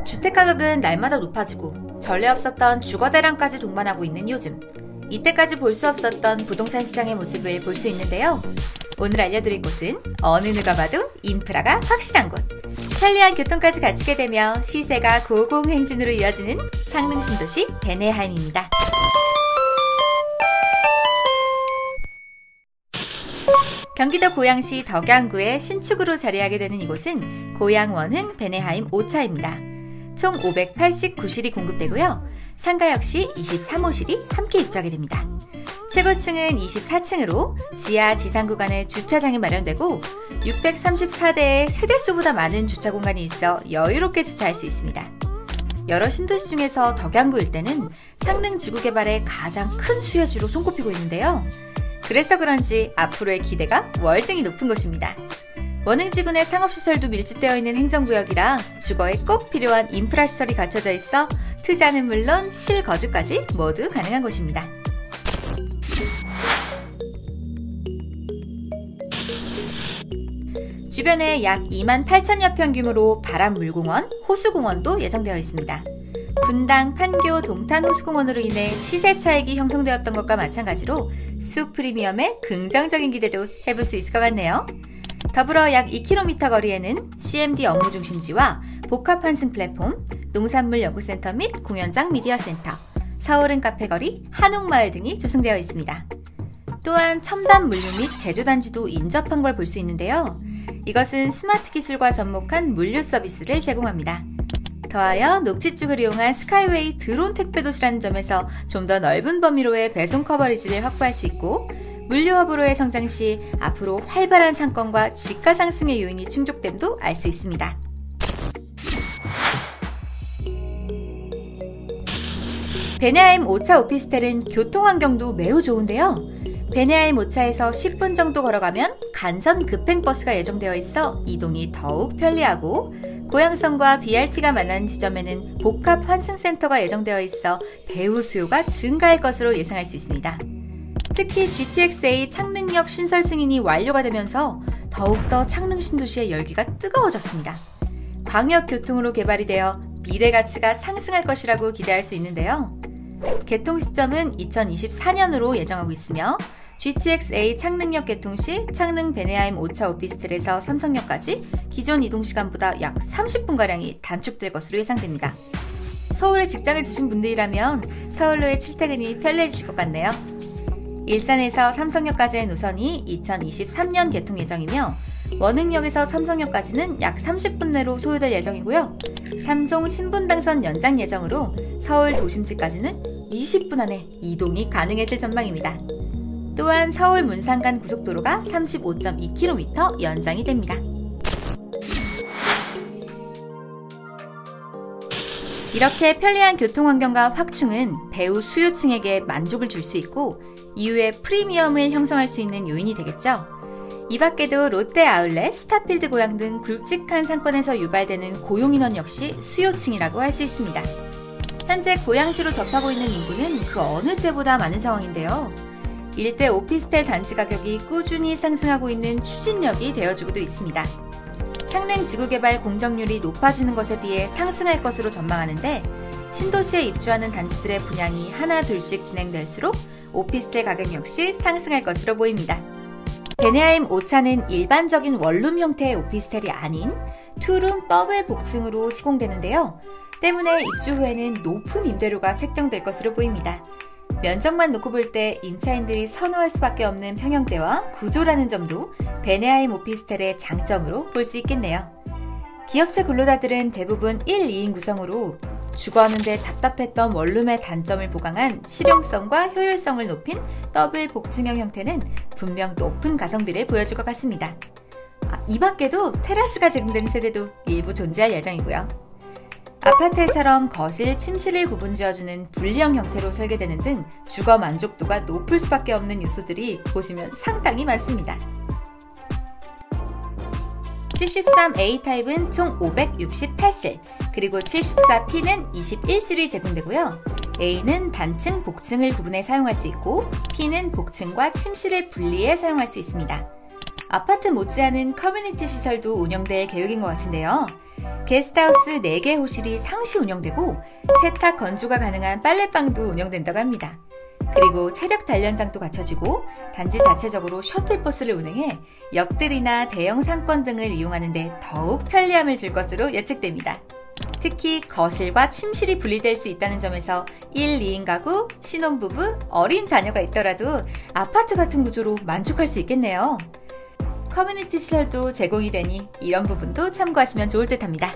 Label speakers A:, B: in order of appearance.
A: 주택가격은 날마다 높아지고 전례 없었던 주거대란까지 동반하고 있는 요즘, 이때까지 볼 수 없었던 부동산 시장의 모습을 볼 수 있는데요. 오늘 알려드릴 곳은 어느 누가 봐도 인프라가 확실한 곳, 편리한 교통까지 갖추게 되며 시세가 고공행진으로 이어지는 창릉 신도시 베네하임입니다. 경기도 고양시 덕양구의 신축으로 자리하게 되는 이곳은 고양 원흥 베네하임 5차입니다. 총 589실이 공급되고요. 상가 역시 23호실이 함께 입주하게 됩니다. 최고층은 24층으로 지하 지상 구간에 주차장이 마련되고 634대의 세대수보다 많은 주차 공간이 있어 여유롭게 주차할 수 있습니다. 여러 신도시 중에서 덕양구 일대는 창릉 지구 개발의 가장 큰 수혜지로 손꼽히고 있는데요. 그래서 그런지 앞으로의 기대가 월등히 높은 곳입니다. 원흥지구 내 상업시설도 밀집되어 있는 행정구역이라 주거에 꼭 필요한 인프라 시설이 갖춰져 있어 투자는 물론 실거주까지 모두 가능한 곳입니다. 주변에 약 28,000여 평 규모로 바람물공원, 호수공원도 예정되어 있습니다. 분당, 판교, 동탄 호수공원으로 인해 시세 차익이 형성되었던 것과 마찬가지로 숲 프리미엄에 긍정적인 기대도 해볼 수 있을 것 같네요. 더불어 약 2km 거리에는 CMD 업무 중심지와 복합 환승 플랫폼, 농산물 연구센터 및 공연장 미디어센터, 서울은 카페거리, 한옥마을 등이 조성되어 있습니다. 또한 첨단 물류 및 제조단지도 인접한 걸 볼 수 있는데요. 이것은 스마트 기술과 접목한 물류 서비스를 제공합니다. 더하여 녹지축을 이용한 스카이웨이 드론 택배도시라는 점에서 좀 더 넓은 범위로의 배송 커버리지를 확보할 수 있고, 물류허브로의 성장 시 앞으로 활발한 상권과 지가 상승의 요인이 충족됨도 알 수 있습니다. 베네하임 5차 오피스텔은 교통환경도 매우 좋은데요. 베네하임 5차에서 10분 정도 걸어가면 간선 급행버스가 예정되어 있어 이동이 더욱 편리하고, 고양선과 BRT가 만나는 지점에는 복합 환승센터가 예정되어 있어 배우 수요가 증가할 것으로 예상할 수 있습니다. 특히 GTX-A 창릉역 신설 승인이 완료가 되면서 더욱더 창릉 신도시의 열기가 뜨거워졌습니다. 광역교통으로 개발이 되어 미래 가치가 상승할 것이라고 기대할 수 있는데요. 개통 시점은 2024년으로 예정하고 있으며 GTX-A 창릉역 개통 시 창릉 베네하임 5차 오피스텔에서 삼성역까지 기존 이동시간보다 약 30분가량이 단축될 것으로 예상됩니다. 서울에 직장을 두신 분들이라면 서울로의 출퇴근이 편리해지실 것 같네요. 일산에서 삼성역까지의 노선이 2023년 개통 예정이며 원흥역에서 삼성역까지는 약 30분 내로 소요될 예정이고요. 삼성 신분당선 연장 예정으로 서울 도심지까지는 20분 안에 이동이 가능해질 전망입니다. 또한 서울 문산 간 고속도로가 35.2km 연장이 됩니다. 이렇게 편리한 교통환경과 확충은 배우 수요층에게 만족을 줄 수 있고 이후에 프리미엄을 형성할 수 있는 요인이 되겠죠. 이 밖에도 롯데 아울렛, 스타필드 고양 등 굵직한 상권에서 유발되는 고용인원 역시 수요층이라고 할 수 있습니다. 현재 고양시로 접하고 있는 인구는 그 어느 때보다 많은 상황인데요. 일대 오피스텔 단지 가격이 꾸준히 상승하고 있는 추진력이 되어주고도 있습니다. 창릉 지구개발 공정률이 높아지는 것에 비해 상승할 것으로 전망하는데, 신도시에 입주하는 단지들의 분양이 하나 둘씩 진행될수록 오피스텔 가격 역시 상승할 것으로 보입니다. 베네하임 5차는 일반적인 원룸 형태의 오피스텔이 아닌 투룸 더블 복층으로 시공되는데요. 때문에 입주 후에는 높은 임대료가 책정될 것으로 보입니다. 면적만 놓고 볼 때 임차인들이 선호할 수밖에 없는 평형대와 구조라는 점도 베네하임 오피스텔의 장점으로 볼 수 있겠네요. 기업체 근로자들은 대부분 1, 2인 구성으로 주거하는데 답답했던 원룸의 단점을 보강한 실용성과 효율성을 높인 더블 복층형 형태는 분명 높은 가성비를 보여줄 것 같습니다. 이 밖에도 테라스가 제공되는 세대도 일부 존재할 예정이고요. 아파트처럼 거실, 침실을 구분지어주는 분리형 형태로 설계되는 등 주거 만족도가 높을 수밖에 없는 요소들이 보시면 상당히 많습니다. 73A 타입은 총 568실, 그리고 74P는 21실이 제공되고요. A는 단층, 복층을 구분해 사용할 수 있고 P는 복층과 침실을 분리해 사용할 수 있습니다. 아파트 못지않은 커뮤니티 시설도 운영될 계획인 것 같은데요. 게스트하우스 4개 호실이 상시 운영되고 세탁 건조가 가능한 빨래방도 운영된다고 합니다. 그리고 체력 단련장도 갖춰지고 단지 자체적으로 셔틀버스를 운행해 역들이나 대형 상권 등을 이용하는 데 더욱 편리함을 줄 것으로 예측됩니다. 특히 거실과 침실이 분리될 수 있다는 점에서 1, 2인 가구, 신혼부부, 어린 자녀가 있더라도 아파트 같은 구조로 만족할 수 있겠네요. 커뮤니티 시설도 제공이 되니 이런 부분도 참고하시면 좋을 듯 합니다.